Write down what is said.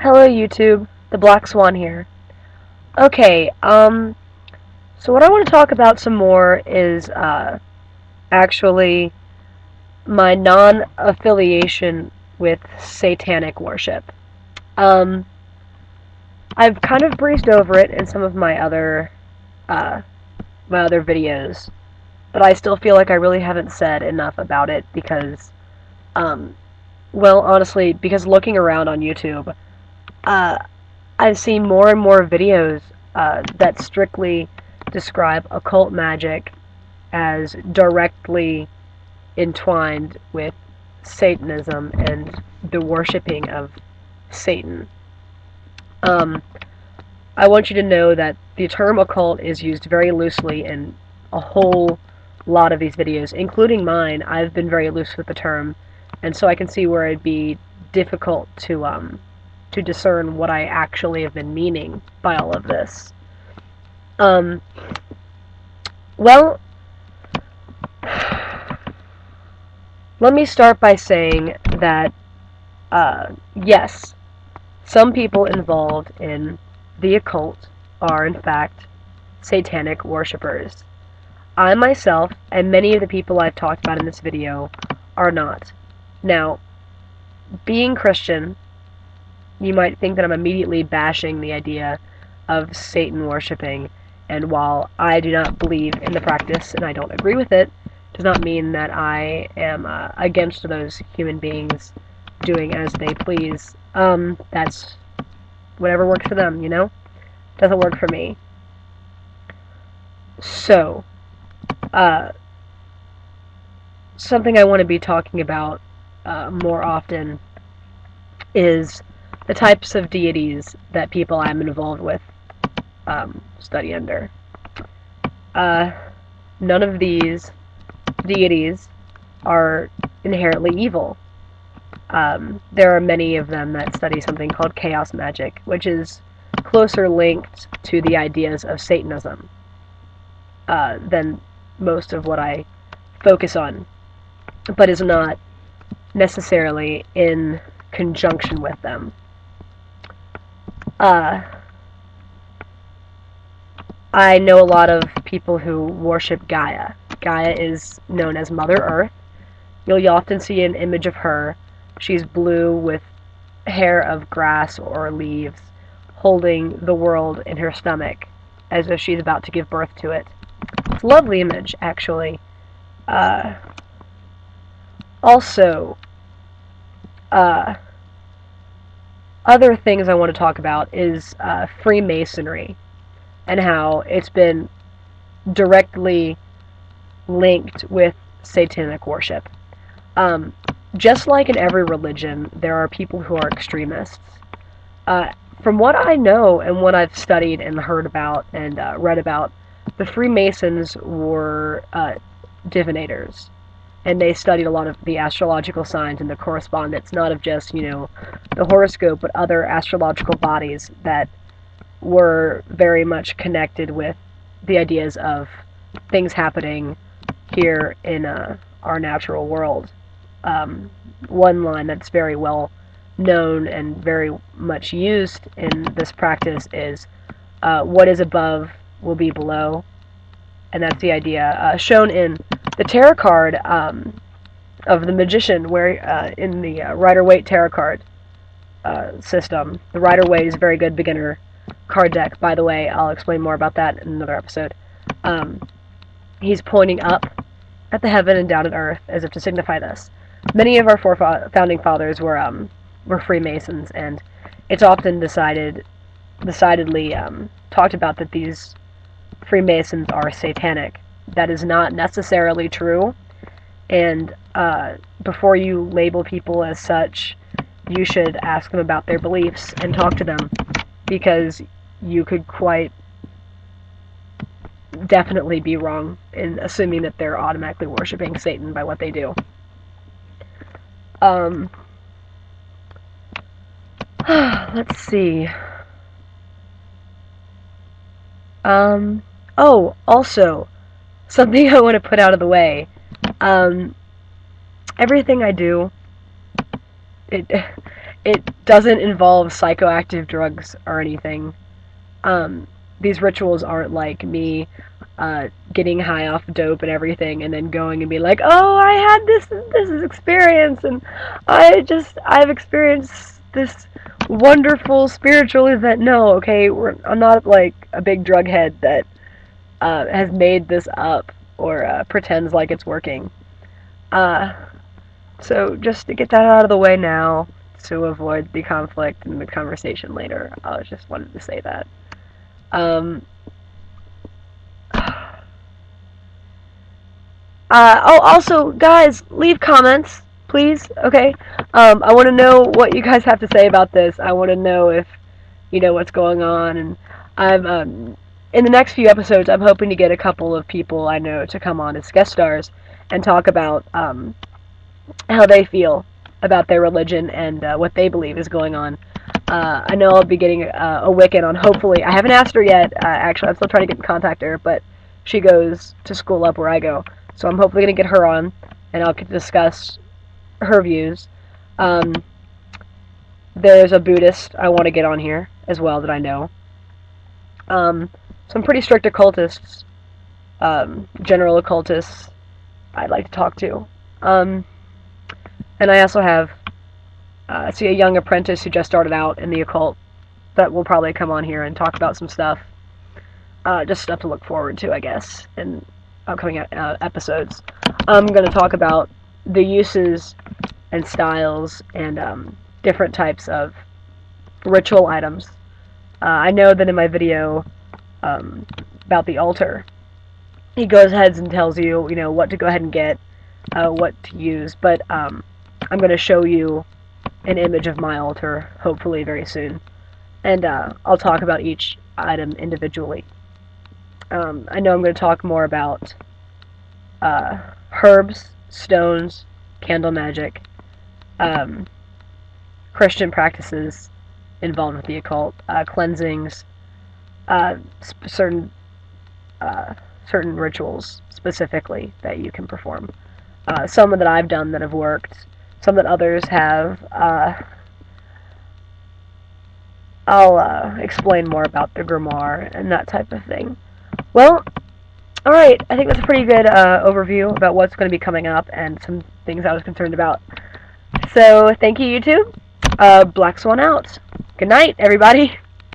Hello YouTube, the Black Swan here. Okay, so what I want to talk about some more is, actually my non-affiliation with satanic worship. Um, I've kind of breezed over it in some of uh, my other videos, but I still feel like I really haven't said enough about it because, well, honestly, because looking around on YouTube, uh, I've seen more and more videos that strictly describe occult magic as directly entwined with Satanism and the worshipping of Satan. Um, I want you to know that the term occult is used very loosely in a whole lot of these videos, including mine. I've been very loose with the term, and so I can see where it'd be difficult to discern what I actually have been meaning by all of this. Um, well, let me start by saying that, yes, some people involved in the occult are, in fact, satanic worshippers. I myself, and many of the people I've talked about in this video, are not. Now, being Christian, you might think that I'm immediately bashing the idea of Satan worshipping, and while I do not believe in the practice and I don't agree with it, does not mean that I am against those human beings doing as they please. That's whatever works for them, you know? Doesn't work for me. So, something I want to be talking about more often is the types of deities that people I'm involved with study under. None of these deities are inherently evil. There are many of them that study something called chaos magic, which is closer linked to the ideas of Satanism than most of what I focus on, but is not necessarily in conjunction with them. I know a lot of people who worship Gaia. Gaia is known as Mother Earth. You'll often see an image of her. She's blue with hair of grass or leaves, holding the world in her stomach, as if she's about to give birth to it. It's a lovely image, actually. Also, other things I want to talk about is Freemasonry, and how it's been directly linked with satanic worship. Just like in every religion, there are people who are extremists. From what I know and what I've studied and heard about and read about, the Freemasons were divinators, and they studied a lot of the astrological signs and the correspondence, not of just, the horoscope, but other astrological bodies that were very much connected with the ideas of things happening here in our natural world. One line that's very well known and very much used in this practice is, what is above will be below. And that's the idea shown in the tarot card of the magician, where in the Rider-Waite tarot card system. The Rider-Waite is a very good beginner card deck, by the way. I'll explain more about that in another episode. He's pointing up at the heaven and down at earth as if to signify this. Many of our founding fathers were Freemasons, and it's often decidedly talked about that these Freemasons are satanic. That is not necessarily true, and before you label people as such, you should ask them about their beliefs and talk to them, because you could quite definitely be wrong in assuming that they're automatically worshiping Satan by what they do. Let's see. Oh, also, something I want to put out of the way. Everything I do, it it doesn't involve psychoactive drugs or anything. These rituals aren't like me getting high off dope and everything and then going and be like, oh, I had this experience and I've experienced this wonderful spiritual event. No, okay, I'm not like a big drug head that has made this up or pretends like it's working. So just to get that out of the way now, to avoid the conflict and the conversation later, I just wanted to say that. Oh, also, guys, leave comments, please, okay? I want to know what you guys have to say about this. I want to know if you know what's going on, and in the next few episodes, I'm hoping to get a couple of people I know to come on as guest stars and talk about how they feel about their religion and what they believe is going on. I know I'll be getting a Wiccan on, hopefully. I haven't asked her yet, actually. I'm still trying to get in contact with her, but she goes to school up where I go. So I'm hopefully going to get her on, and I'll discuss her views. There's a Buddhist I want to get on here as well that I know. Some pretty strict occultists, general occultists I'd like to talk to. And I also have a young apprentice who just started out in the occult that will probably come on here and talk about some stuff. Just stuff to look forward to, I guess, in upcoming episodes. I'm going to talk about the uses and styles and different types of ritual items. I know that in my video about the altar, he goes ahead and tells you, what to go ahead and get, what to use, but I'm going to show you an image of my altar, hopefully very soon, and I'll talk about each item individually. I know I'm going to talk more about herbs, stones, candle magic, Christian practices involved with the occult, cleansings, certain rituals specifically that you can perform. Some that I've done that have worked, some that others have. I'll explain more about the grimoire and that type of thing. Well, alright, I think that's a pretty good overview about what's going to be coming up and some things I was concerned about. So, thank you, YouTube. Black Swan out. Good night, everybody.